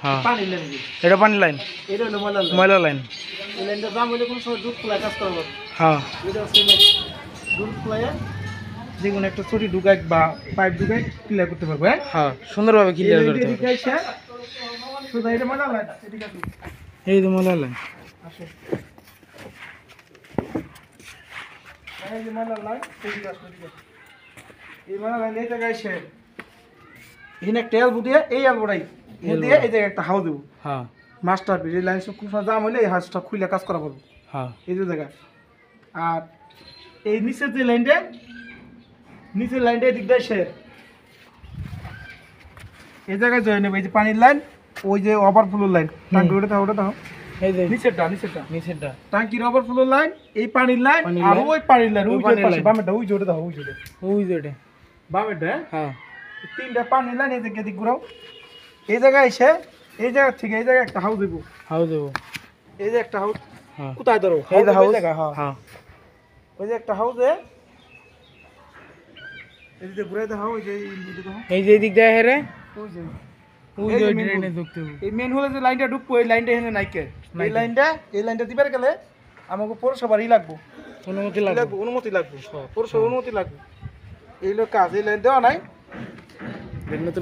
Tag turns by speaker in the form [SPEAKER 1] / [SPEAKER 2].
[SPEAKER 1] হ্যাঁ
[SPEAKER 2] পানি লাইন
[SPEAKER 1] এটা পানি লাইন
[SPEAKER 2] এটা হলো
[SPEAKER 1] ময়লা লাইন
[SPEAKER 2] এই লাইনটা জাম হলে কোনো সময় দুধ খোলা কাজ করা হবে
[SPEAKER 1] হ্যাঁ
[SPEAKER 2] এটা হচ্ছে দুধ খোলায় যে কোনো একটা ছড়ি ঢুকাই বা পাইপ ঢুকাই ক্লিয়ার করতে পারবো হ্যাঁ
[SPEAKER 1] হ্যাঁ সুন্দরভাবে ক্লিয়ার করতে হবে
[SPEAKER 2] শুধু এটা ময়লা লাইন এদিকে আসুন
[SPEAKER 1] এই যে ময়লা লাইন
[SPEAKER 2] আসো এই যে ময়লা লাইন এদিকে আসো এদিকে এই ময়লা লাইন এই জায়গায় এসে এখানে একটা এলবো দিয়ে এই এলবোটাই দিয়ে এই জায়গায় একটা হাউ দেবো
[SPEAKER 1] হ্যাঁ
[SPEAKER 2] মাস্টার পিস এই লাইন সব খুব জাম হলে এই হাউসটা খুলে কাজ করা বলবো
[SPEAKER 1] হ্যাঁ
[SPEAKER 2] এই যে জায়গা আর এই নিচের যে লাইনটা নিচের লাইনটা এদিক দিয়ে এসে এই জায়গায় জয়েন নেবে এই যে পানির লাইন ওই যে ওভারফ্লোর লাইন টাঙ্কি ওটা দাও
[SPEAKER 1] এই যে
[SPEAKER 2] নিচেরটা
[SPEAKER 1] নিচেরটা
[SPEAKER 2] টাঙ্কির ওভারফ্লোর লাইন এই পানির লাইন আর ওই পানির লাইন ওই যে পাশে বামেরটা ওই জোরে দাও ওই জোরে
[SPEAKER 1] ওই যে এটা
[SPEAKER 2] বামেরটা
[SPEAKER 1] হ্যাঁ
[SPEAKER 2] তিনটা পানির লাইন এই দিকে এদিক ঘুরাও এই জায়গায় এসে এই জায়গা থেকে এই জায়গায় একটা হাউস দেবো
[SPEAKER 1] হাউ দেবো
[SPEAKER 2] এই যে একটা হাউস
[SPEAKER 1] হ্যাঁ
[SPEAKER 2] কোথায় ধরো
[SPEAKER 1] এই যে হাউস
[SPEAKER 2] জায়গা হ্যাঁ
[SPEAKER 1] হ্যাঁ
[SPEAKER 2] ওই যে একটা হাউসে এই যে ঘুরাই দাও ওই যে
[SPEAKER 1] এই যে এদিক দিয়ে হেরে
[SPEAKER 2] ওই যে
[SPEAKER 1] ওই
[SPEAKER 2] এই
[SPEAKER 1] যে
[SPEAKER 2] যে main
[SPEAKER 1] ড্রেনে
[SPEAKER 2] hole।
[SPEAKER 1] ঢুকতে হবে
[SPEAKER 2] এই মেন হলে যে লাইনটা ঢুকবো এই লাইনটা এখানে নাইকে এই লাইনটা দিবার গেলে আমাকে পৌরসভারই লাগবো
[SPEAKER 1] অনুমতি লাগবে
[SPEAKER 2] অনুমতি লাগবে পৌরসভার অনুমতি লাগবে এই লোক কাজ এই লাইন দেওয়া নাই
[SPEAKER 1] নতুন